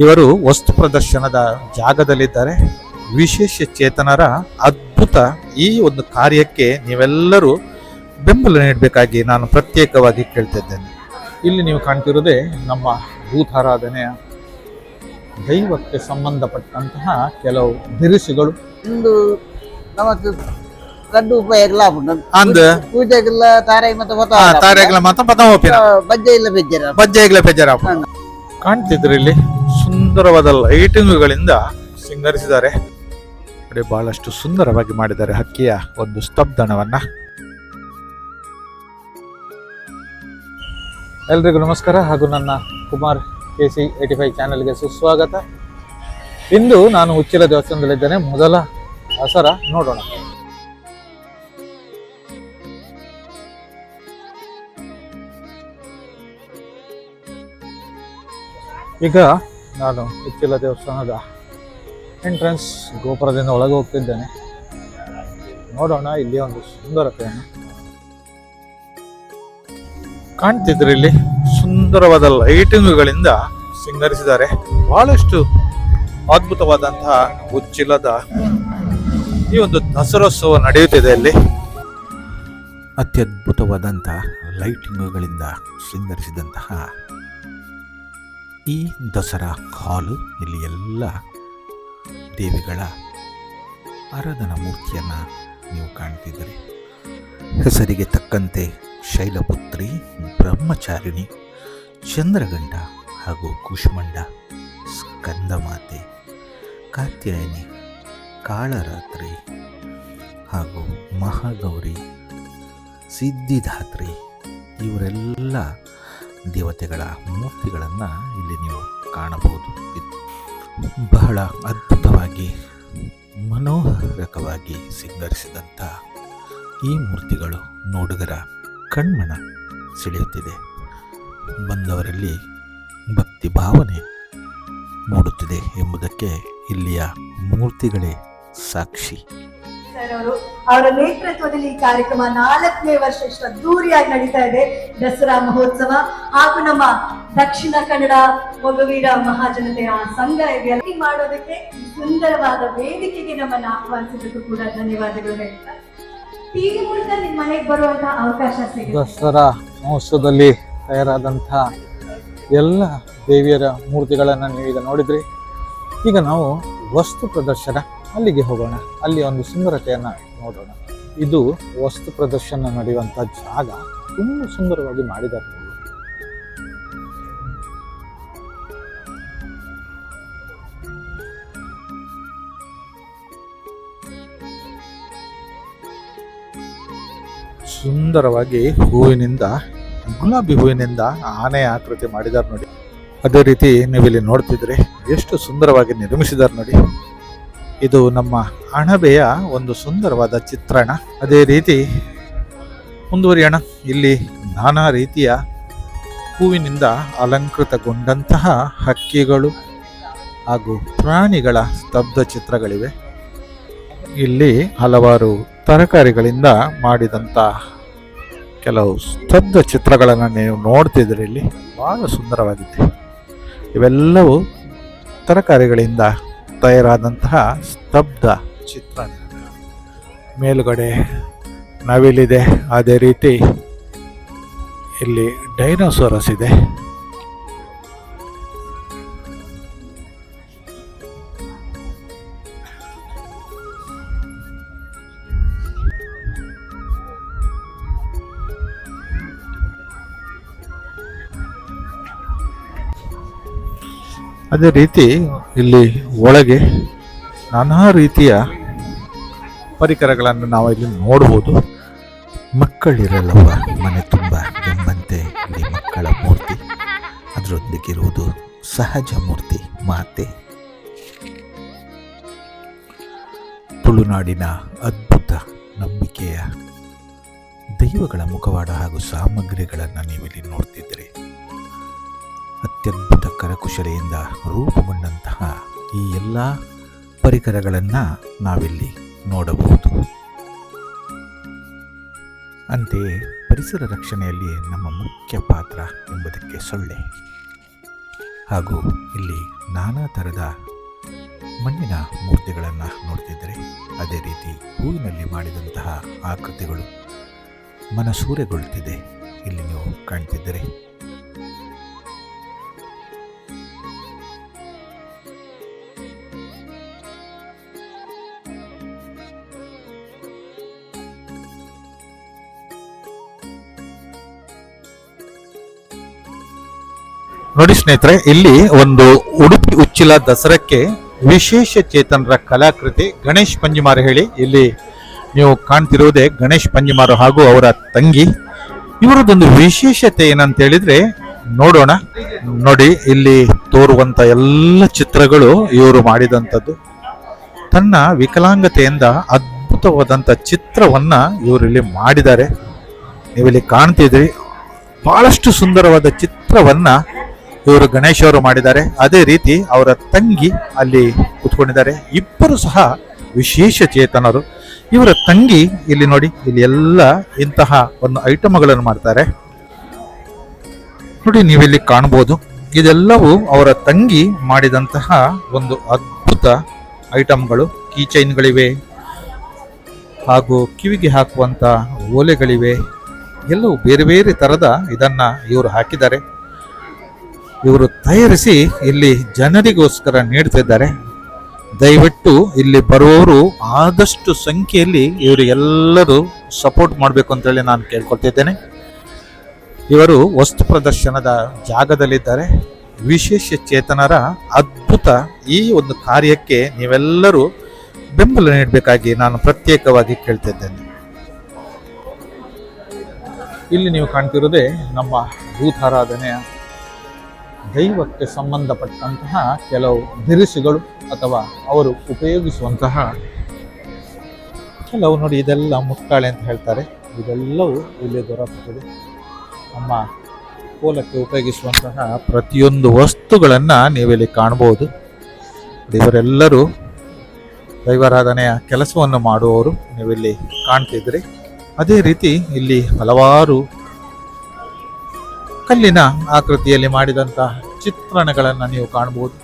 ಇವರು ವಸ್ತು ಪ್ರದರ್ಶನದ ಜಾಗದಲ್ಲಿದ್ದಾರೆ. ವಿಶೇಷ ಚೇತನರ ಅದ್ಭುತ ಈ ಒಂದು ಕಾರ್ಯಕ್ಕೆ ನೀವೆಲ್ಲರೂ ಬೆಂಬಲ ನೀಡಬೇಕಾಗಿ ನಾನು ಪ್ರತ್ಯೇಕವಾಗಿ ಕೇಳ್ತಿದ್ದೇನೆ. ಇಲ್ಲಿ ನೀವು ಕಾಣ್ತಿರೋದೇ ನಮ್ಮ ಭೂತಾರಾಧನೆಯ ದೈವಕ್ಕೆ ಸಂಬಂಧಪಟ್ಟಂತಹ ಕೆಲವು ದಿರಿಸುಗಳು. ಇಂದು ನಮಕ್ ಕಡ್ಡು ಉಪಯೋಗ ಅಂದ ಪೂಜೆಗೆಲ್ಲ ತಾರಾಯಿ ಮತ್ತೆ ತಾರೆಗಳ ಮಾತ್ರ ಪದ ಹೋಪಿನ ಬಜ್ಜೆ ಇಲ್ಲ ಬೆಜ್ಜರ ಬಜ್ಜೆಗಳ ಬೇಜಾರ ಕಾಣ್ತಿದ್ರು. ಇಲ್ಲಿ ಸುಂದರವಾದ ಲೈಟಿಂಗ್ಗಳಿಂದ ಸಿಂಗರಿಸಿದ್ದಾರೆ. ನೋಡಿ, ಬಹಳಷ್ಟು ಸುಂದರವಾಗಿ ಮಾಡಿದ್ದಾರೆ ಹಕ್ಕಿಯ ಒಂದು ಸ್ತಬ್ಧನವನ್ನ. ಎಲ್ರಿಗೂ ನಮಸ್ಕಾರ ಹಾಗೂ ನನ್ನ ಕುಮಾರ್ KC85 ಚಾನೆಲ್ಗೆ ಸುಸ್ವಾಗತ. ಇಂದು ನಾನು ಉಚ್ಚಿಲ ದೇವಸ್ಥಾನದಲ್ಲಿದ್ದೇನೆ. ಮೊದಲ ದಸರಾ ನೋಡೋಣ. ಈಗ ನಾನು ಉಚ್ಚಿಲ ದೇವಸ್ಥಾನದ ಎಂಟ್ರೆನ್ಸ್ ಗೋಪುರದಿಂದ ಒಳಗೆ ಹೋಗ್ತಿದ್ದೇನೆ. ನೋಡೋಣ ಇಲ್ಲಿ ಒಂದು ಸುಂದರತೆಯನ್ನು. ಕಾಣ್ತಿದ್ರು, ಇಲ್ಲಿ ಸುಂದರವಾದ ಲೈಟಿಂಗ್ಗಳಿಂದ ಸಿಂಗರಿಸಿದ್ದಾರೆ. ಬಹಳಷ್ಟು ಅದ್ಭುತವಾದಂತಹ ಉಚ್ಚಿಲದ ಈ ಒಂದು ದಸರೋತ್ಸವ ನಡೆಯುತ್ತಿದೆ. ಇಲ್ಲಿ ಅತ್ಯದ್ಭುತವಾದಂತಹ ಲೈಟಿಂಗ್ಗಳಿಂದ ಸಿಂಗರಿಸಿದಂತಹ ಈ ದಸರಾ ಹಾಲು. ಇಲ್ಲಿ ಎಲ್ಲ ದೇವಿಗಳ ಆರಾಧನಾ ಮೂರ್ತಿಯನ್ನು ನೀವು ಕಾಣ್ತಿದ್ದೀರಿ. ಹೆಸರಿಗೆ ತಕ್ಕಂತೆ ಶೈಲಪುತ್ರಿ, ಬ್ರಹ್ಮಚಾರಿಣಿ, ಚಂದ್ರಗಂಡ ಹಾಗೂ ಕೂಷ್ಮಂಡ, ಸ್ಕಂದಮಾತೆ, ಕಾತ್ಯಾಯನಿ, ಕಾಳರಾತ್ರಿ ಹಾಗೂ ಮಹಾಗೌರಿ, ಸಿದ್ಧಿದಾತ್ರಿ ಇವರೆಲ್ಲ ದೇವತೆಗಳ ಮೂರ್ತಿಗಳನ್ನು ಇಲ್ಲಿ ನೀವು ಕಾಣಬಹುದು. ಬಹಳ ಅದ್ಭುತವಾಗಿ ಮನೋಹರಕವಾಗಿ ಸಿಂಗರಿಸಿದಂಥ ಈ ಮೂರ್ತಿಗಳು ನೋಡುಗರ ಕಣ್ಮನ ಸೆಳೆಯುತ್ತಿದೆ. ಬಂದವರಲ್ಲಿ ಭಕ್ತಿ ಭಾವನೆ ಮೂಡುತ್ತಿದೆ ಎಂಬುದಕ್ಕೆ ಇಲ್ಲಿಯ ಮೂರ್ತಿಗಳೇ ಸಾಕ್ಷಿ. ಅವರ ನೇತೃತ್ವದಲ್ಲಿ ಈ ಕಾರ್ಯಕ್ರಮ 4ನೇ ವರ್ಷ ಅದ್ದೂರಿಯಾಗಿ ನಡೀತಾ ಇದೆ. ದಸರಾ ಮಹೋತ್ಸವ ಹಾಗೂ ನಮ್ಮ ದಕ್ಷಿಣ ಕನ್ನಡ ಮೊಗವೀರ ಮಹಾಜನತೆಯ ಸಂಘ ಇದೆಲ್ಲ ಮಾಡೋದಕ್ಕೆ ಸುಂದರವಾದ ವೇದಿಕೆಗೆ ನಮ್ಮನ್ನು ಆಹ್ವಾನಿಸಿದ್ದಕ್ಕೂ ಕೂಡ ಧನ್ಯವಾದಗಳು ಹೇಳ್ತಾ, ಟಿವಿ ಮೂಲಕ ನಿಮ್ಮ ಮನೆಗೆ ಬರುವಂತಹ ಅವಕಾಶ ಸಿಗುತ್ತೆ. ದಸರಾ ಮಹೋತ್ಸವದಲ್ಲಿ ತಯಾರಾದಂತಹ ಎಲ್ಲ ದೇವಿಯರ ಮೂರ್ತಿಗಳನ್ನು ನೀವೀಗ ನೋಡಿದ್ರಿ. ಈಗ ನಾವು ವಸ್ತು ಪ್ರದರ್ಶನ ಅಲ್ಲಿಗೆ ಹೋಗೋಣ. ಅಲ್ಲಿ ಒಂದು ಸುಂದರತೆಯನ್ನು ನೋಡೋಣ. ಇದು ವಸ್ತು ಪ್ರದರ್ಶನ ನಡೆಯುವಂಥ ಜಾಗ. ತುಂಬ ಸುಂದರವಾಗಿ ಮಾಡಿದ್ದಾರೆ. ಸುಂದರವಾಗಿ ಹೂವಿನಿಂದ, ಗುಲಾಬಿ ಹೂವಿನಿಂದ ಆನೆಯ ಆಕೃತಿ ಮಾಡಿದ್ದಾರೆ ನೋಡಿ. ಅದೇ ರೀತಿ ನೀವಿಲ್ಲಿ ನೋಡ್ತಿದ್ರೆ ಎಷ್ಟು ಸುಂದರವಾಗಿ ನಿರ್ಮಿಸಿದ್ದಾರೆ ನೋಡಿ. ಇದು ನಮ್ಮ ಅಣಬೆಯ ಒಂದು ಸುಂದರವಾದ ಚಿತ್ರಣ. ಅದೇ ರೀತಿ ಮುಂದುವರಿಯೋಣ. ಇಲ್ಲಿ ನಾನಾ ರೀತಿಯ ಹೂವಿನಿಂದ ಅಲಂಕೃತಗೊಂಡಂತಹ ಹಕ್ಕಿಗಳು ಹಾಗೂ ಪ್ರಾಣಿಗಳ ಸ್ತಬ್ಧ ಚಿತ್ರಗಳಿವೆ. ಇಲ್ಲಿ ಹಲವಾರು ತರಕಾರಿಗಳಿಂದ ಮಾಡಿದಂಥ ಕೆಲವು ಸ್ತಬ್ಧ ಚಿತ್ರಗಳನ್ನು ನೀವು ನೋಡ್ತಿದ್ರಿ. ಇಲ್ಲಿ ಬಹಳ ಸುಂದರವಾಗಿದೆ. ಇವೆಲ್ಲವೂ ತರಕಾರಿಗಳಿಂದ ತಯಾರಾದಂತಹ ಸ್ತಬ್ಧ ಚಿತ್ರಣ. ಮೇಲುಗಡೆ ನವಿಲಿದೆ. ಅದೇ ರೀತಿ ಇಲ್ಲಿ ಡೈನೋಸಾರಸ್ ಇದೆ. ಅದೇ ರೀತಿ ಇಲ್ಲಿ ಒಳಗೆ ನಾನಾ ರೀತಿಯ ಪರಿಕರಗಳನ್ನು ನಾವು ಇಲ್ಲಿ ನೋಡಬಹುದು. ಮಕ್ಕಳಿರಲ್ಲವ ಮನೆ ತುಂಬ ಎಂಬಂತೆ ಇಲ್ಲಿ ಮಕ್ಕಳ ಮೂರ್ತಿ, ಅದರೊಂದಿಗಿರುವುದು ಸಹಜ ಮೂರ್ತಿ ಮಾತೆ. ತುಳುನಾಡಿನ ಅದ್ಭುತ ನಂಬಿಕೆಯ ದೈವಗಳ ಮುಖವಾಡ ಹಾಗೂ ಸಾಮಗ್ರಿಗಳನ್ನು ನೀವಿಲ್ಲಿ ನೋಡ್ತಿದ್ದೀರಿ. ಅತ್ಯದ್ಭುತ ಕರಕುಶಲೆಯಿಂದ ರೂಪುಗೊಂಡಂತಹ ಈ ಎಲ್ಲ ಪರಿಕರಗಳನ್ನು ನಾವಿಲ್ಲಿ ನೋಡಬಹುದು. ಅಂತೆಯೇ ಪರಿಸರ ರಕ್ಷಣೆಯಲ್ಲಿ ನಮ್ಮ ಮುಖ್ಯ ಪಾತ್ರ ಎಂಬುದಕ್ಕೆ ಸೊಳ್ಳೆ ಹಾಗೂ ಇಲ್ಲಿ ನಾನಾ ಥರದ ಮಣ್ಣಿನ ಮೂರ್ತಿಗಳನ್ನು ನೋಡ್ತಿದ್ದರೆ, ಅದೇ ರೀತಿ ಹೂವಿನಲ್ಲಿ ಮಾಡಿದಂತಹ ಆಕೃತಿಗಳು ಮನಸೂರೆಗೊಳ್ಳುತ್ತಿದೆ ಇಲ್ಲಿ ನೀವು ಕಾಣ್ತಿದ್ದರೆ. ನೋಡಿ ಸ್ನೇಹಿತರೆ, ಇಲ್ಲಿ ಒಂದು ಉಡುಪಿ ಉಚ್ಚಿಲ ದಸರಕ್ಕೆ ವಿಶೇಷ ಚೇತನರ ಕಲಾಕೃತಿ ಗಣೇಶ್ ಪಂಜಿಮಾರು ಹೇಳಿ ಇಲ್ಲಿ ನೀವು ಕಾಣ್ತಿರುವುದೇ ಗಣೇಶ್ ಪಂಜಿಮಾರು ಹಾಗೂ ಅವರ ತಂಗಿ. ಇವರದೊಂದು ವಿಶೇಷತೆ ಏನಂತ ಹೇಳಿದ್ರೆ ನೋಡೋಣ. ನೋಡಿ, ಇಲ್ಲಿ ತೋರುವಂತ ಎಲ್ಲ ಚಿತ್ರಗಳು ಇವರು ಮಾಡಿದಂಥದ್ದು. ತನ್ನ ವಿಕಲಾಂಗತೆಯಿಂದ ಅದ್ಭುತವಾದಂಥ ಚಿತ್ರವನ್ನ ಇವರಿಲ್ಲಿ ಮಾಡಿದ್ದಾರೆ. ನೀವಿಲ್ಲಿ ಕಾಣ್ತಿದ್ರಿ, ಬಹಳಷ್ಟು ಸುಂದರವಾದ ಚಿತ್ರವನ್ನ ಇವರು ಗಣೇಶ್ ಅವರು ಮಾಡಿದ್ದಾರೆ. ಅದೇ ರೀತಿ ಅವರ ತಂಗಿ ಅಲ್ಲಿ ಕುತ್ಕೊಂಡಿದ್ದಾರೆ. ಇಬ್ಬರು ಸಹ ವಿಶೇಷ ಚೇತನರು. ಇವರ ತಂಗಿ ಇಲ್ಲಿ ನೋಡಿ, ಇಲ್ಲಿ ಎಲ್ಲ ಇಂತಹ ಒಂದು ಐಟಮ್ಗಳನ್ನು ಮಾಡ್ತಾರೆ. ನೋಡಿ, ನೀವಿಲ್ಲಿ ಕಾಣಬಹುದು, ಇದೆಲ್ಲವೂ ಅವರ ತಂಗಿ ಮಾಡಿದಂತಹ ಒಂದು ಅದ್ಭುತ ಐಟಮ್ಗಳು. ಕೀಚೈನ್ಗಳಿವೆ ಹಾಗೂ ಕಿವಿಗೆ ಹಾಕುವಂತ ಓಲೆಗಳಿವೆ. ಎಲ್ಲವೂ ಬೇರೆ ಬೇರೆ ತರದ ಇದನ್ನ ಇವರು ಹಾಕಿದ್ದಾರೆ. ಇವರು ತಯಾರಿಸಿ ಇಲ್ಲಿ ಜನರಿಗೋಸ್ಕರ ನೀಡ್ತಿದ್ದಾರೆ. ದಯವಿಟ್ಟು ಇಲ್ಲಿ ಬರುವವರು ಆದಷ್ಟು ಸಂಖ್ಯೆಯಲ್ಲಿ ಇವರಿಗೆಲ್ಲರೂ ಸಪೋರ್ಟ್ ಮಾಡಬೇಕು ಅಂತೇಳಿ ನಾನು ಕೇಳ್ಕೊಳ್ತಿದ್ದೇನೆ. ಇವರು ವಸ್ತು ಪ್ರದರ್ಶನದ ಜಾಗದಲ್ಲಿದ್ದಾರೆ. ವಿಶೇಷ ಚೇತನರ ಅದ್ಭುತ ಈ ಒಂದು ಕಾರ್ಯಕ್ಕೆ ನೀವೆಲ್ಲರೂ ಬೆಂಬಲ ನೀಡಬೇಕಾಗಿ ನಾನು ಪ್ರತ್ಯೇಕವಾಗಿ ಕೇಳ್ತಿದ್ದೇನೆ. ಇಲ್ಲಿ ನೀವು ಕಾಣ್ತಿರೋದೇ ನಮ್ಮ ಭೂತಾರಾಧನೆಯ ದೈವಕ್ಕೆ ಸಂಬಂಧಪಟ್ಟಂತಹ ಕೆಲವು ದಿರಿಸುಗಳು ಅಥವಾ ಅವರು ಉಪಯೋಗಿಸುವಂತಹ ಕೆಲವು. ನೋಡಿ, ಇದೆಲ್ಲ ಮುಟ್ಟಾಳೆ ಅಂತ ಹೇಳ್ತಾರೆ. ಇದೆಲ್ಲವೂ ಇಲ್ಲಿ ದೊರಕುತ್ತದೆ. ನಮ್ಮ ಕೋಲಕ್ಕೆ ಉಪಯೋಗಿಸುವಂತಹ ಪ್ರತಿಯೊಂದು ವಸ್ತುಗಳನ್ನು ನೀವಿಲ್ಲಿ ಕಾಣಬಹುದು. ಇವರೆಲ್ಲರೂ ದೈವಾರಾಧನೆಯ ಕೆಲಸವನ್ನು ಮಾಡುವವರು ನೀವಿಲ್ಲಿ ಕಾಣ್ತಿದ್ರಿ. ಅದೇ ರೀತಿ ಇಲ್ಲಿ ಹಲವಾರು ಕಲ್ಲಿನ ಆಕೃತಿಯಲ್ಲಿ ಮಾಡಿದಂತಹ ಚಿತ್ರಣಗಳನ್ನು ನೀವು ಕಾಣಬಹುದು.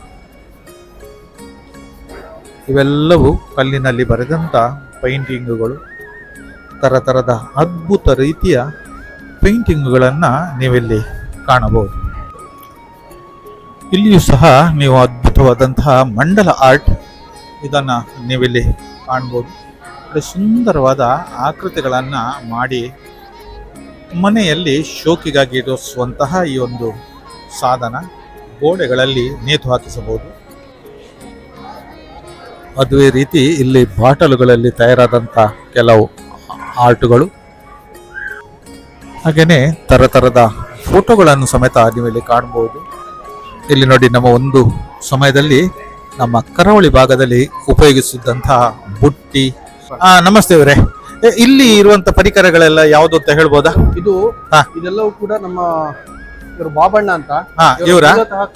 ಇವೆಲ್ಲವೂ ಕಲ್ಲಿನಲ್ಲಿ ಬರೆದಂತ ಪೈಂಟಿಂಗ್ಗಳು. ತರತರದ ಅದ್ಭುತ ರೀತಿಯ ಪೇಂಟಿಂಗ್ಗಳನ್ನು ನೀವಿಲ್ಲಿ ಕಾಣಬಹುದು. ಇಲ್ಲಿಯೂ ಸಹ ನೀವು ಅದ್ಭುತವಾದಂತಹ ಮಂಡಲ ಆರ್ಟ್ ಇದನ್ನ ನೀವಿಲ್ಲಿ ಕಾಣಬಹುದು. ಸುಂದರವಾದ ಆಕೃತಿಗಳನ್ನು ಮಾಡಿ ಮನೆಯಲ್ಲಿ ಶೋಕಿಗಾಗಿ ಇರಿಸುವಂತಹ ಈ ಒಂದು ಸಾಧನ ಗೋಡೆಗಳಲ್ಲಿ ನೇತು ಹಾಕಿಸಬಹುದು. ಅದೇ ರೀತಿ ಇಲ್ಲಿ ಬಾಟಲುಗಳಲ್ಲಿ ತಯಾರಾದಂಥ ಕೆಲವು ಆರ್ಟ್ಗಳು, ಹಾಗೆಯೇ ತರತರದ ಫೋಟೋಗಳನ್ನು ಸಮೇತ ನೀವಿಲ್ಲಿ ಕಾಣಬಹುದು. ಇಲ್ಲಿ ನೋಡಿ, ನಮ್ಮ ಒಂದು ಸಮಯದಲ್ಲಿ ನಮ್ಮ ಕರಾವಳಿ ಭಾಗದಲ್ಲಿ ಉಪಯೋಗಿಸಿದಂತಹ ಬುಟ್ಟಿ. ನಮಸ್ತೆ ಅವರೇ, ಇಲ್ಲಿ ಇರುವಂತ ಪರಿಕರಗಳೆಲ್ಲ ಯಾವ್ದು ಅಂತ ಹೇಳ್ಬೋದಾ? ಇದೆಲ್ಲವೂ ಕೂಡ ನಮ್ಮ ಇವರು ಬಾಬಣ್ಣ ಅಂತ ಇವರ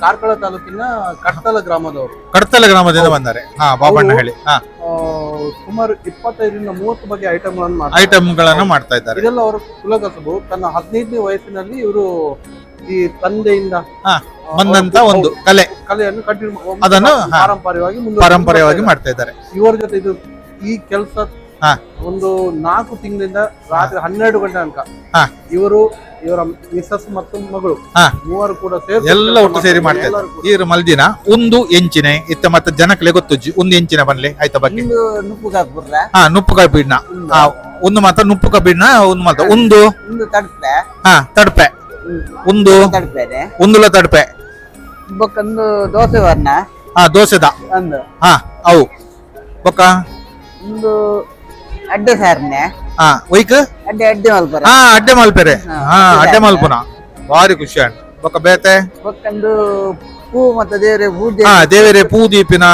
ಕಾರ್ಕಳ ತಾಲೂಕಿನ ಕಡ್ತಲ ಗ್ರಾಮದವರು. ಕಡ್ತಲ ಗ್ರಾಮದಿಂದ ಬಂದರೆ ಬಾಬಣ್ಣ ಹೇಳಿ. ಸುಮಾರು 25-30 ಬಗೆಯ ಐಟಮ್ಗಳನ್ನು ಮಾಡ್ತಾ ಇದ್ದಾರೆ. ಇದೆಲ್ಲ ಅವರು ಕುಲಕಸಬು. ತನ್ನ 15ನೇ ವಯಸ್ಸಿನಲ್ಲಿ ಇವರು ಈ ತಂದೆಯಿಂದ ಬಂದಂತ ಒಂದು ಕಲೆಯನ್ನು ಕಂಟಿನ್ಯೂ ಅದನ್ನು ಪಾರಂಪರ್ಯವಾಗಿ ಮಾಡ್ತಾ ಇದ್ದಾರೆ. ಇವರ ಜೊತೆ ಇದು ಈ ಕೆಲಸ ಒಂದು 4 ತಿಂಗಳಿಂದ ರಾತ್ರಿ 12 ಗಂಟೆ ತನಕ ಇವರು, ಇವರ ಮಿಸಸ್ ಮತ್ತು ಮಗಳು ಮೂವರು ಕೂಡ ಎಲ್ಲ ಒಟ್ಟು ಸೇರಿ ಮಾಡ್ತಾ ಇದ್ದಾರೆ. ಇವರು ಮಲ್ದಿನ ಒಂದು ಎಂಚಿನ ಇತ್ತ ಮತ್ತೆ ಜನಕ್ಕೆ ಗೊತ್ತುಜ್ಜಿ ಒಂದು ಎಂಚಿನ ಬನ್ಲಿ ಆಯ್ತಾ ಬಗ್ಗೆ ನುಪ್ಪುಕಾಯಿ ಬೀಡ್ನ ಒಂದು ಮಾತ್ರ ನುಪ್ಪುಕಾಯಿ ಬೀಡ್ನ ಒಂದು ಮಾತ್ರ ಒಂದು ತಡಪೆ ಒಂದು ಒಂದುಲ ತಡಪೆ ಬೊಕ್ಕಂದು ದೋಸೆ ವರ್ಣ ದೋಸೆದ ಅವು ಬೊಕ್ಕ ಒಂದು ಅಡ್ಡೆ ಸಾರ್ನೆ ಒಯ್ಕ ಅಡ್ಡೆ ಮಲ್ಪೆರೆ ಅಡ್ಡೆ ಮಲ್ಪುನ ಭಾರಿ ಖುಷಿ ಆಂಡ್ ಬೊಕ್ಕ ಬೇತೆ ಬೊಕ್ಕಂದು ಪೂ ಮತ್ತೆ ದೇವರೇ ಪೂ ದೀಪಿನ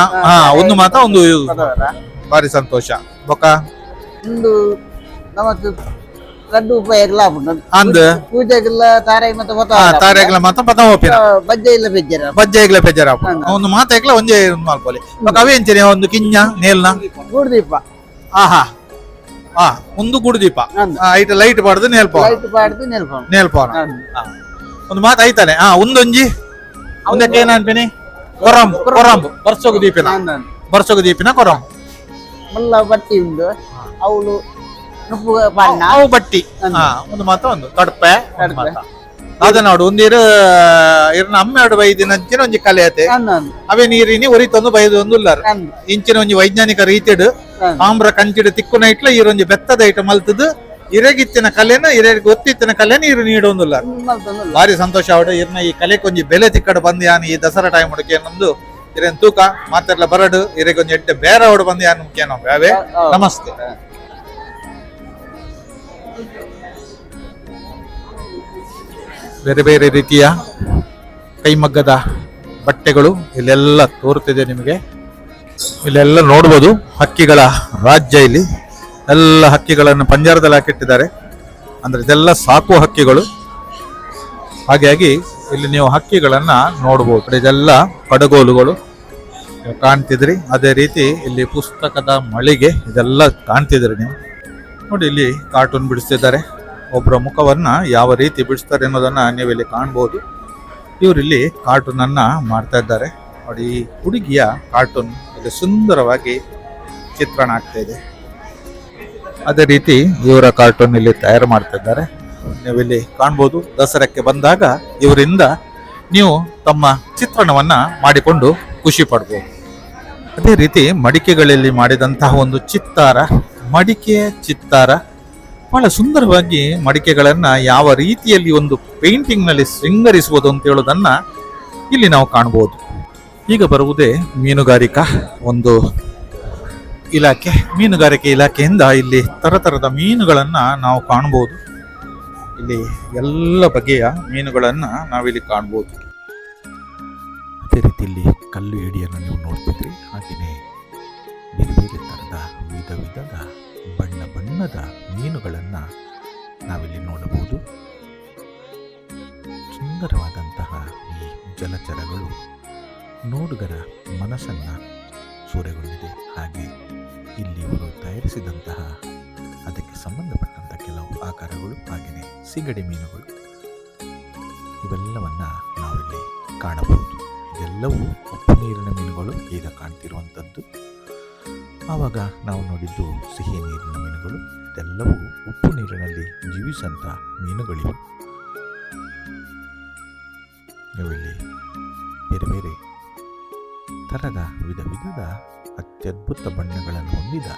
ಒಂದು ಮಾತ ಒಂದು ಭಾರಿ ಸಂತೋಷ. ಬೊಕ್ಕ ಒಂದು ನಮಕ್ ಲಡ್ಡು ಉಪಯೋಗ ಅಂದ್ ಪೂಜೆಗೆಲ್ಲ ತಾರಾಯಿ ಮತ್ತೆ ತಾರೆಗ್ಲ ಮಾತ ಪತ ಹೋಪಿನ ಬಜ್ಜೆ ಇಲ್ಲ ಬೆಜ್ಜರ ಒಂದು ಮಾತ ಎಗ್ಲ ಒಂದೇ ಮಲ್ಪೊಲಿ ಬೊಕ್ಕ ಅವೇ ಎಂಚಿನ ಒಂದು ಕಿಂಜ ನೇಲ್ನ ಗೂಡ್ದೀಪ ಒಂದು ಗುಡುದೀಪ ಐಟ್ ಲೈಟ್ ಬಾಡ್ದು ನೇಲ್ಪ ನೆಲ್ಪ ಒಂದು ಮಾತು ಐತಾನೆ ಒಂದೊಂಜಿ ಒಂದಕ್ಕೆ ಏನ್ ಅನ್ಪಿನಿ ಕೊರಂಬು ಕೊರಂಬು ಬರ್ಸೋಗು ದೀಪಿನ ಬರ್ಸೋಗು ದೀಪಿನ ಕೊರಂಬು ಮುಲ್ಲ ಬಟ್ಟಿ ಉಂಡು ಅವಳು ನುಪ್ಪು ಬಣ್ಣ ಅವು ಬಟ್ಟಿ ಒಂದು ಮಾತ ಒಂದು ಕಡಪೆ ಅದ ನೋಡು ಒಂದಿರು ಇರ್ನ ಅಮ್ಮೆಡು ಬೈದಿನ ಅಂಚಿನ ಒಂಜಿ ಕಲೆ ಆತೆ ಅವೇ ನೀರಿನಿ ಒರಿತೊಂದು ಬೈದು ಒಂದು ಉಲ್ಲಾರ ಇಂಚಿನ ಒಂಜಿ ವೈಜ್ಞಾನಿಕ ರೀತಿಡು ಆಮ್ರ ಕಂಚಿಡು ತಿಕ್ಕುನ ಇಟ್ಲ ಈರೊಂಜಿ ಬೆತ್ತದ ಐಟ ಮಲ್ತದು ಇರೆಗಿತ್ತಿನ ಕಲೆನ ಇರೆಗೆ ಗೊತ್ತಿತ್ತಿನ ಕಲೆನ ಇರು ನೀಡೊಂದುಲ್ಲ ಭಾರಿ ಸಂತೋಷ ಅವಡ ಇರ್ನ ಈ ಕಲೆಗೆ ಒಂಜಿ ಬೆಲೆ ತಿಕ್ಕಡು ಬಂದು ಯಾನು ಈ ದಸರಾ ಟೈಮ್ ಹುಡುಕಿ ನಮ್ದು ಇರೇನ್ ತೂಕ ಮಾತೆಲ್ಲ ಬರಡು ಇರೆಗೆ ಒಂಜಿ ಎಡ್ಡೆ ಬೇರೆ ಅವಡು ಬಂದು ಯಾನು ಮುಖ್ಯ ನಾವು ಯಾವೇ ನಮಸ್ತೆ. ಬೇರೆ ಬೇರೆ ರೀತಿಯ ಕೈಮಗ್ಗದ ಬಟ್ಟೆಗಳು ಇಲ್ಲೆಲ್ಲ ತೋರುತ್ತಿದೆ ನಿಮಗೆ. ಇಲ್ಲೆಲ್ಲ ನೋಡ್ಬೋದು ಹಕ್ಕಿಗಳ ರಾಜ್ಯ. ಇಲ್ಲಿ ಎಲ್ಲ ಹಕ್ಕಿಗಳನ್ನು ಪಂಜರದಲ್ಲಿ ಹಾಕಿಟ್ಟಿದ್ದಾರೆ. ಅಂದ್ರೆ ಇದೆಲ್ಲ ಸಾಕುವ ಹಕ್ಕಿಗಳು. ಹಾಗಾಗಿ ಇಲ್ಲಿ ನೀವು ಹಕ್ಕಿಗಳನ್ನ ನೋಡ್ಬೋದು. ಇದೆಲ್ಲ ಕಡಗೋಲುಗಳು ಕಾಣ್ತಿದ್ರಿ. ಅದೇ ರೀತಿ ಇಲ್ಲಿ ಪುಸ್ತಕದ ಮಳಿಗೆ ಇದೆಲ್ಲ ಕಾಣ್ತಿದ್ರಿ ನೀವು. ನೋಡಿ ಇಲ್ಲಿ ಕಾರ್ಟೂನ್ ಬಿಡಿಸ್ತಿದ್ದಾರೆ. ಒಬ್ಬರ ಮುಖವನ್ನ ಯಾವ ರೀತಿ ಬಿಡಿಸ್ತಾರೆ ಅನ್ನೋದನ್ನ ನೀವಿಲ್ಲಿ ಕಾಣ್ಬೋದು. ಇವರಿಲ್ಲಿ ಕಾರ್ಟೂನ್ ಅನ್ನ ಮಾಡ್ತಾ ಇದ್ದಾರೆ. ನೋಡಿ ಈ ಹುಡುಗಿಯ ಕಾರ್ಟೂನ್ ಇಲ್ಲಿ ಸುಂದರವಾಗಿ ಚಿತ್ರಣ ಆಗ್ತಾ ಇದೆ. ಅದೇ ರೀತಿ ಇವರ ಕಾರ್ಟೂನ್ ಇಲ್ಲಿ ತಯಾರು ಮಾಡ್ತಾ ಇದ್ದಾರೆ. ನೀವಿಲ್ಲಿ ಕಾಣ್ಬೋದು. ದಸರಾಕ್ಕೆ ಬಂದಾಗ ಇವರಿಂದ ನೀವು ತಮ್ಮ ಚಿತ್ರಣವನ್ನ ಮಾಡಿಕೊಂಡು ಖುಷಿ ಪಡ್ಬೋದು. ಅದೇ ರೀತಿ ಮಡಿಕೆಗಳಲ್ಲಿ ಮಾಡಿದಂತಹ ಒಂದು ಚಿತ್ತಾರ, ಮಡಿಕೆಯ ಚಿತ್ತಾರ ಬಹಳ ಸುಂದರವಾಗಿ ಮಡಿಕೆಗಳನ್ನ ಯಾವ ರೀತಿಯಲ್ಲಿ ಒಂದು ಪೇಂಟಿಂಗ್ ನಲ್ಲಿ ಶೃಂಗರಿಸುವುದು ಅಂತ ಹೇಳೋದನ್ನ ಇಲ್ಲಿ ನಾವು ಕಾಣಬಹುದು. ಈಗ ಬರುವುದೇ ಮೀನುಗಾರಿಕಾ ಒಂದು ಇಲಾಖೆ. ಮೀನುಗಾರಿಕೆ ಇಲಾಖೆಯಿಂದ ಇಲ್ಲಿ ತರತರದ ಮೀನುಗಳನ್ನ ನಾವು ಕಾಣಬಹುದು. ಇಲ್ಲಿ ಎಲ್ಲ ಬಗೆಯ ಮೀನುಗಳನ್ನ ನಾವಿಲ್ಲಿ ಕಾಣಬಹುದು. ಅದೇ ರೀತಿಯಲ್ಲಿ ಕಲ್ಲು ಏಡಿಯನ್ನು ನೀವು ನೋಡ್ತಿದ್ರಿ. ಹಾಗೆಯೇ ಬೇರೆ ಬೇರೆ ಥರದ ವಿಧ ವಿಧದ ಬಣ್ಣ ಬಣ್ಣದ ಮೀನುಗಳನ್ನು ನಾವಿಲ್ಲಿ ನೋಡಬಹುದು. ಸುಂದರವಾದಂತಹ ಈ ಜಲಚರಗಳು ನೋಡುಗರ ಮನಸ್ಸನ್ನು ಸೂರೆಗೊಂಡಿದೆ. ಹಾಗೆ ಇಲ್ಲಿ ಇವರು ತಯಾರಿಸಿದಂತಹ ಅದಕ್ಕೆ ಸಂಬಂಧಪಟ್ಟಂಥ ಕೆಲವು ಆಕಾರಗಳು, ಹಾಗೆಯೇ ಸಿಗಡಿ ಮೀನುಗಳು, ಇವೆಲ್ಲವನ್ನ ನಾವಿಲ್ಲಿ ಕಾಣಬಹುದು. ಇದೆಲ್ಲವೂ ಉಪ್ಪು ನೀರಿನ ಮೀನುಗಳು ಈಗ ಕಾಣ್ತಿರುವಂಥದ್ದು. ಆವಾಗ ನಾವು ನೋಡಿದ್ದು ಸಿಹಿ ನೀರಿನ ಮೀನುಗಳು. ಇದೆಲ್ಲವೂ ಉಪ್ಪು ನೀರಿನಲ್ಲಿ ಜೀವಿಸಂತ ಮೀನುಗಳಿವೆ. ನಾವಿಲ್ಲಿ ಬೇರೆ ಬೇರೆ ಥರದ ವಿಧ ವಿಧದ ಅತ್ಯದ್ಭುತ ಬಣ್ಣಗಳನ್ನು ಹೊಂದಿದ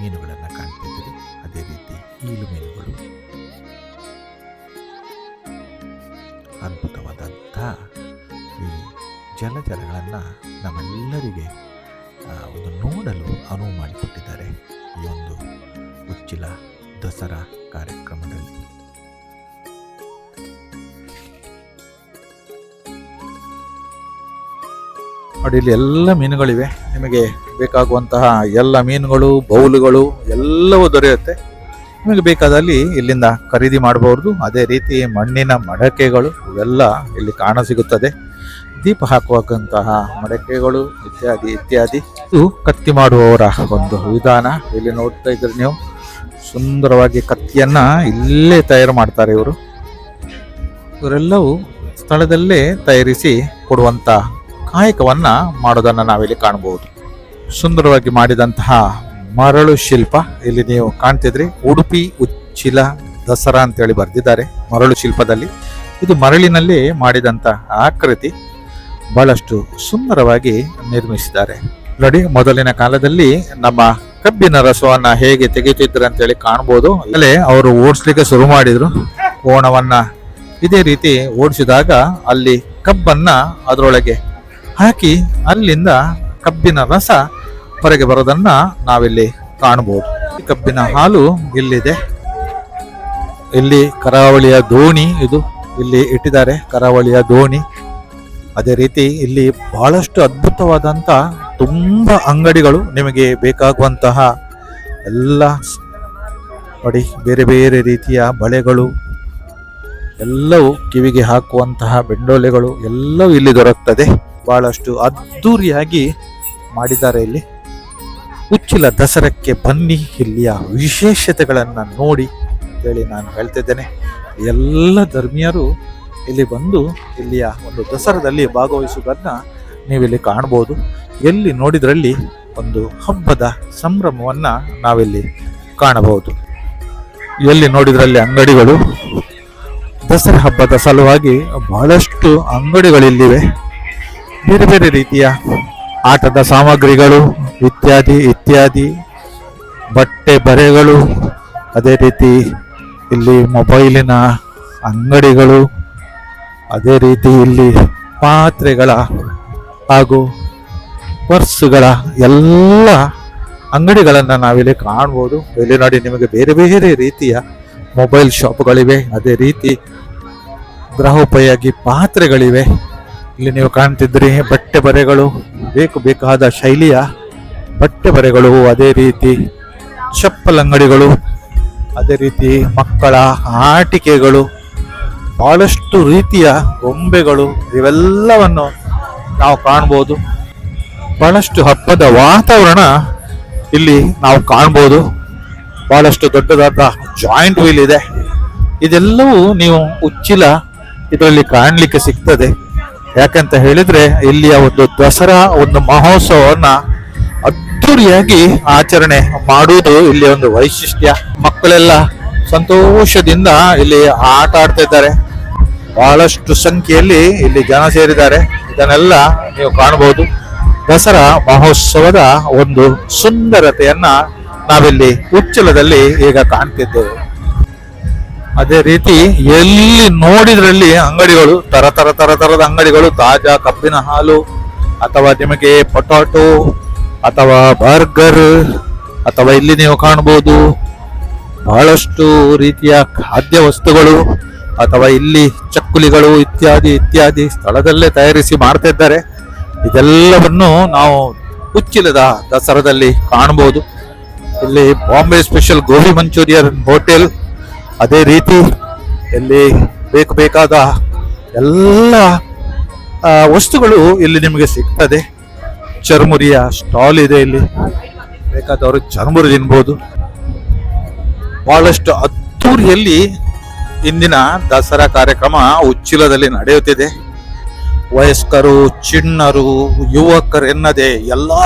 ಮೀನುಗಳನ್ನು ಕಾಣ್ತಿದ್ದೀರಿ. ಅದೇ ರೀತಿ ಈಲು ಮೀನುಗಳು, ಅದ್ಭುತವಾದಂಥ ಈ ಜಲಚರಗಳನ್ನು ನಮ್ಮೆಲ್ಲರಿಗೆ ಒಂದು ನೋಡಲು ಅನುವು ಮಾಡಿಕೊಟ್ಟಿದ್ದಾರೆ ಈ ಒಂದು ಉಚ್ಚಿಲ ದಸರಾ ಕಾರ್ಯಕ್ರಮದಲ್ಲಿ. ನೋಡಿ ಇಲ್ಲಿ ಎಲ್ಲ ಮೀನುಗಳಿವೆ. ನಿಮಗೆ ಬೇಕಾಗುವಂತಹ ಎಲ್ಲ ಮೀನುಗಳು, ಬೌಲುಗಳು ಎಲ್ಲವೂ ದೊರೆಯುತ್ತೆ. ನಿಮಗೆ ಬೇಕಾದಲ್ಲಿ ಇಲ್ಲಿಂದ ಖರೀದಿ ಮಾಡಬಹುದು. ಅದೇ ರೀತಿ ಮಣ್ಣಿನ ಮಡಕೆಗಳು ಇವೆಲ್ಲ ಇಲ್ಲಿ ಕಾಣಸಿಗುತ್ತದೆ. ದೀಪ ಹಾಕುವಂತಹ ಮಡಕೆಗಳು ಇತ್ಯಾದಿ ಇತ್ಯಾದಿ. ಇದು ಕತ್ತಿ ಮಾಡುವವರ ಒಂದು ವಿಧಾನ. ಇಲ್ಲಿ ನೋಡ್ತಾ ಇದ್ರೆ ನೀವು ಸುಂದರವಾಗಿ ಕತ್ತಿಯನ್ನ ಇಲ್ಲೇ ತಯಾರು ಮಾಡ್ತಾರೆ ಇವರು. ಇವರೆಲ್ಲವೂ ಸ್ಥಳದಲ್ಲೇ ತಯಾರಿಸಿ ಕೊಡುವಂತ ಕಾಯಕವನ್ನ ಮಾಡೋದನ್ನ ನಾವಿಲ್ಲಿ ಕಾಣಬಹುದು. ಸುಂದರವಾಗಿ ಮಾಡಿದಂತಹ ಮರಳು ಶಿಲ್ಪ ಇಲ್ಲಿ ನೀವು ಕಾಣ್ತಿದ್ರಿ. ಉಡುಪಿ ಉಚ್ಚಿಲ ದಸರಾ ಅಂತೇಳಿ ಬರೆದಿದ್ದಾರೆ ಮರಳು ಶಿಲ್ಪದಲ್ಲಿ. ಇದು ಮರಳಿನಲ್ಲಿ ಮಾಡಿದಂತಹ ಆಕೃತಿ ಬಹಳಷ್ಟು ಸುಂದರವಾಗಿ ನಿರ್ಮಿಸಿದ್ದಾರೆ. ನೋಡಿ, ಮೊದಲಿನ ಕಾಲದಲ್ಲಿ ನಮ್ಮ ಕಬ್ಬಿನ ರಸವನ್ನ ಹೇಗೆ ತೆಗೆಯುತ್ತಿದ್ರು ಅಂತೇಳಿ ಕಾಣ್ಬೋದು. ಅಲ್ಲೇ ಅವರು ಓಡಿಸ್ಲಿಕ್ಕೆ ಶುರು ಮಾಡಿದ್ರು ಕೋಣವನ್ನ. ಇದೇ ರೀತಿ ಓಡಿಸಿದಾಗ ಅಲ್ಲಿ ಕಬ್ಬನ್ನ ಅದರೊಳಗೆ ಹಾಕಿ ಅಲ್ಲಿಂದ ಕಬ್ಬಿನ ರಸ ಹೊರಗೆ ಬರೋದನ್ನ ನಾವಿಲ್ಲಿ ಕಾಣಬಹುದು. ಕಬ್ಬಿನ ಹಾಲು ಇಲ್ಲಿದೆ. ಇಲ್ಲಿ ಕರಾವಳಿಯ ದೋಣಿ ಇದು ಇಲ್ಲಿ ಇಟ್ಟಿದ್ದಾರೆ, ಕರಾವಳಿಯ ದೋಣಿ. ಅದೇ ರೀತಿ ಇಲ್ಲಿ ಬಹಳಷ್ಟು ಅದ್ಭುತವಾದಂತ ತುಂಬಾ ಅಂಗಡಿಗಳು, ನಿಮಗೆ ಬೇಕಾಗುವಂತಹ ಎಲ್ಲ ನೋಡಿ ಬೇರೆ ಬೇರೆ ರೀತಿಯ ಬಳೆಗಳು ಎಲ್ಲವೂ, ಕಿವಿಗೆ ಹಾಕುವಂತಹ ಬೆಂಡೋಲೆಗಳು ಎಲ್ಲವೂ ಇಲ್ಲಿ ದೊರಕುತ್ತದೆ. ಬಹಳಷ್ಟು ಅದ್ದೂರಿಯಾಗಿ ಮಾಡಿದ್ದಾರೆ ಇಲ್ಲಿ. ಉಚ್ಚಿಲ ದಸರಕ್ಕೆ ಬನ್ನಿ, ಇಲ್ಲಿಯ ವಿಶೇಷತೆಗಳನ್ನು ನೋಡಿ ಅಂತೇಳಿ ನಾನು ಹೇಳ್ತಿದ್ದೇನೆ. ಎಲ್ಲ ಧರ್ಮೀಯರು ಇಲ್ಲಿ ಬಂದು ಇಲ್ಲಿಯ ಒಂದು ದಸರಾದಲ್ಲಿ ಭಾಗವಹಿಸುವುದನ್ನು ನೀವಿಲ್ಲಿ ಕಾಣ್ಬೋದು. ಎಲ್ಲಿ ನೋಡಿದ್ರಲ್ಲಿ ಒಂದು ಹಬ್ಬದ ಸಂಭ್ರಮವನ್ನ ನಾವಿಲ್ಲಿ ಕಾಣಬಹುದು. ಎಲ್ಲಿ ನೋಡಿದ್ರಲ್ಲಿ ಅಂಗಡಿಗಳು, ದಸರಾ ಹಬ್ಬದ ಸಲುವಾಗಿ ಬಹಳಷ್ಟು ಅಂಗಡಿಗಳಿಲ್ಲಿವೆ. ಬೇರೆ ಬೇರೆ ರೀತಿಯ ಆಟದ ಸಾಮಗ್ರಿಗಳು ಇತ್ಯಾದಿ ಇತ್ಯಾದಿ, ಬಟ್ಟೆ ಬರೆಗಳು, ಅದೇ ರೀತಿ ಇಲ್ಲಿ ಮೊಬೈಲಿನ ಅಂಗಡಿಗಳು, ಅದೇ ರೀತಿ ಇಲ್ಲಿ ಪಾತ್ರೆಗಳ ಹಾಗೂ ಪರ್ಸುಗಳ ಎಲ್ಲ ಅಂಗಡಿಗಳನ್ನು ನಾವಿಲ್ಲಿ ಕಾಣ್ಬೋದು. ಇಲ್ಲಿ ನೋಡಿ ನಿಮಗೆ ಬೇರೆ ಬೇರೆ ರೀತಿಯ ಮೊಬೈಲ್ ಶಾಪ್ಗಳಿವೆ, ಅದೇ ರೀತಿ ಗೃಹೋಪಯೋಗಿ ಪಾತ್ರೆಗಳಿವೆ. ಇಲ್ಲಿ ನೀವು ಕಾಣ್ತಿದ್ರಿ ಬಟ್ಟೆ ಬರೆಗಳು, ಬೇಕಾದ ಶೈಲಿಯ ಬಟ್ಟೆ ಬರೆಗಳು, ಅದೇ ರೀತಿ ಚಪ್ಪಲ್ ಅಂಗಡಿಗಳು, ಅದೇ ರೀತಿ ಮಕ್ಕಳ ಆಟಿಕೆಗಳು, ಬಹಳಷ್ಟು ರೀತಿಯ ಗೊಂಬೆಗಳು, ಇವೆಲ್ಲವನ್ನು ನಾವು ಕಾಣ್ಬೋದು. ಬಹಳಷ್ಟು ಹಬ್ಬದ ವಾತಾವರಣ ಇಲ್ಲಿ ನಾವು ಕಾಣ್ಬೋದು. ಬಹಳಷ್ಟು ದೊಡ್ಡದಾದ ಜಾಯಿಂಟ್ ವೀಲ್ ಇದೆ. ಇದೆಲ್ಲವೂ ನೀವು ಉಚ್ಚಿಲ ಇದರಲ್ಲಿ ಕಾಣಲಿಕ್ಕೆ ಸಿಗ್ತದೆ. ಯಾಕಂತ ಹೇಳಿದ್ರೆ ಇಲ್ಲಿಯ ಒಂದು ದಸರಾ ಒಂದು ಮಹೋತ್ಸವವನ್ನ ಅದ್ದೂರಿಯಾಗಿ ಆಚರಣೆ ಮಾಡುವುದು ಇಲ್ಲಿ ಒಂದು ವೈಶಿಷ್ಟ್ಯ. ಮಕ್ಕಳೆಲ್ಲ ಸಂತೋಷದಿಂದ ಇಲ್ಲಿ ಆಟ ಆಡ್ತಾ ಇದ್ದಾರೆ. ಬಹಳಷ್ಟು ಸಂಖ್ಯೆಯಲ್ಲಿ ಇಲ್ಲಿ ಜನ ಸೇರಿದ್ದಾರೆ. ಇದನ್ನೆಲ್ಲ ನೀವು ಕಾಣಬಹುದು. ದಸರಾ ಮಹೋತ್ಸವದ ಒಂದು ಸುಂದರತೆಯನ್ನ ನಾವಿಲ್ಲಿ ಉಚ್ಚಲದಲ್ಲಿ ಈಗ ಕಾಣ್ತಿದ್ದೇವೆ. ಅದೇ ರೀತಿ ಎಲ್ಲಿ ನೋಡಿದ್ರಲ್ಲಿ ಅಂಗಡಿಗಳು, ತರದ ಅಂಗಡಿಗಳು, ತಾಜಾ ಕಬ್ಬಿನ ಹಾಲು ಅಥವಾ ನಿಮಗೆ ಪೊಟಾಟೊ ಅಥವಾ ಬರ್ಗರ್, ಅಥವಾ ಇಲ್ಲಿ ನೀವು ಕಾಣಬಹುದು ಬಹಳಷ್ಟು ರೀತಿಯ ಖಾದ್ಯ ವಸ್ತುಗಳು, ಅಥವಾ ಇಲ್ಲಿ ಚಕ್ಕುಲಿಗಳು ಇತ್ಯಾದಿ ಇತ್ಯಾದಿ ಸ್ಥಳದಲ್ಲೇ ತಯಾರಿಸಿ ಮಾಡ್ತಾ ಇದ್ದಾರೆ. ಇದೆಲ್ಲವನ್ನು ನಾವು ಉಚ್ಚಿಲದ ದಸರಾದಲ್ಲಿ ಕಾಣಬಹುದು. ಇಲ್ಲಿ Bombay special gobi manchurian hotel, ಅದೇ ರೀತಿ ಇಲ್ಲಿ ಬೇಕಾದ ಎಲ್ಲ ವಸ್ತುಗಳು ಇಲ್ಲಿ ನಿಮಗೆ ಸಿಗ್ತದೆ. ಚರ್ಮುರಿಯ ಸ್ಟಾಲ್ ಇದೆ. ಇಲ್ಲಿ ಬೇಕಾದವರು ಚರ್ಮುರಿ ತಿನ್ಬೋದು. ಬಹಳಷ್ಟು ಅದ್ದೂರಿಯಲ್ಲಿ ಇಂದಿನ ದಸರಾ ಕಾರ್ಯಕ್ರಮ ಉಚ್ಚಿಲದಲ್ಲಿ ನಡೆಯುತ್ತಿದೆ. ವಯಸ್ಕರು, ಚಿಣ್ಣರು, ಯುವಕರು ಎನ್ನದೆ ಎಲ್ಲಾ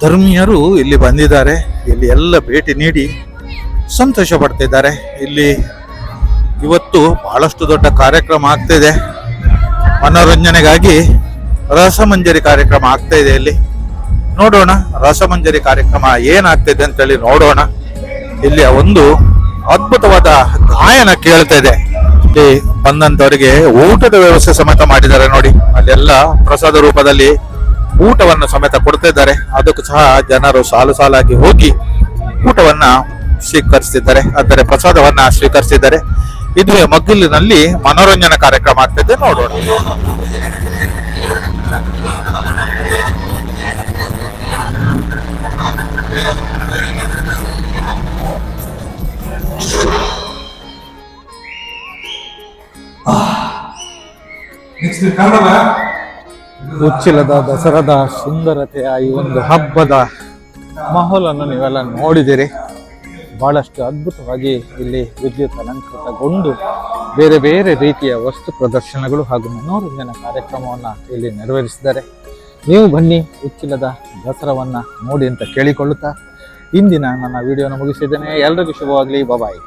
ಧರ್ಮೀಯರು ಇಲ್ಲಿ ಬಂದಿದ್ದಾರೆ. ಇಲ್ಲಿ ಎಲ್ಲ ಭೇಟಿ ನೀಡಿ ಸಂತೋಷ ಪಡ್ತಿದ್ದಾರೆ. ಇಲ್ಲಿ ಇವತ್ತು ಬಹಳಷ್ಟು ದೊಡ್ಡ ಕಾರ್ಯಕ್ರಮ ಆಗ್ತಿದೆ. ಮನೋರಂಜನೆಗಾಗಿ ರಸಮಂಜರಿ ಕಾರ್ಯಕ್ರಮ ಆಗ್ತಾ ಇದೆ. ಇಲ್ಲಿ ನೋಡೋಣ ರಸಮಂಜರಿ ಕಾರ್ಯಕ್ರಮ ಏನಾಗ್ತಿದೆ ಅಂತೇಳಿ ನೋಡೋಣ. ಇಲ್ಲಿ ಒಂದು ಅದ್ಭುತವಾದ ಗಾಯನ ಕೇಳ್ತಾ ಇದೆ. ಇಲ್ಲಿ ಬಂದಂತವರಿಗೆ ಊಟದ ವ್ಯವಸ್ಥೆ ಸಮೇತ ಮಾಡಿದ್ದಾರೆ ನೋಡಿ. ಅಲ್ಲೆಲ್ಲ ಪ್ರಸಾದ ರೂಪದಲ್ಲಿ ಊಟವನ್ನು ಸಮೇತ ಕೊಡ್ತಾ ಇದ್ದಾರೆ. ಅದಕ್ಕೂ ಸಹ ಜನರು ಸಾಲಾಗಿ ಹೋಗಿ ಊಟವನ್ನ ಸ್ವೀಕರಿಸ್ತಿದ್ದಾರೆ, ಅಂದರೆ ಪ್ರಸಾದವನ್ನ ಸ್ವೀಕರಿಸಿದ್ದಾರೆ. ಇದುವೇ ಮಗ್ಗಿಲಿನಲ್ಲಿ ಮನೋರಂಜನಾ ಕಾರ್ಯಕ್ರಮ ಆಗ್ತಿದೆ, ನೋಡೋಣ. ಉಚ್ಚಿಲದ ದಸರಾದ ಸುಂದರತೆಯ ಈ ಒಂದು ಹಬ್ಬದ ಮಾಹೋಲನ್ನು ನೀವೆಲ್ಲ ನೋಡಿದಿರಿ. ಬಹಳಷ್ಟು ಅದ್ಭುತವಾಗಿ ಇಲ್ಲಿ ವಿದ್ಯುತ್ ಅಲಂಕೃತಗೊಂಡು ಬೇರೆ ಬೇರೆ ರೀತಿಯ ವಸ್ತು ಪ್ರದರ್ಶನಗಳು ಹಾಗೂ ಮನೋರಂಜನಾ ಕಾರ್ಯಕ್ರಮವನ್ನು ಇಲ್ಲಿ ನೆರವೇರಿಸಿದ್ದಾರೆ. ನೀವು ಬನ್ನಿ ಉಚ್ಚಿಲದ ದಸರಾವನ್ನ ನೋಡಿ ಅಂತ ಕೇಳಿಕೊಳ್ಳುತ್ತಾ ಇಂದಿನ ನನ್ನ ವಿಡಿಯೋನ ಮುಗಿಸಿದ್ದೇನೆ. ಎಲ್ರಿಗೂ ಶುಭವಾಗಲಿ. ಬಾಯ್.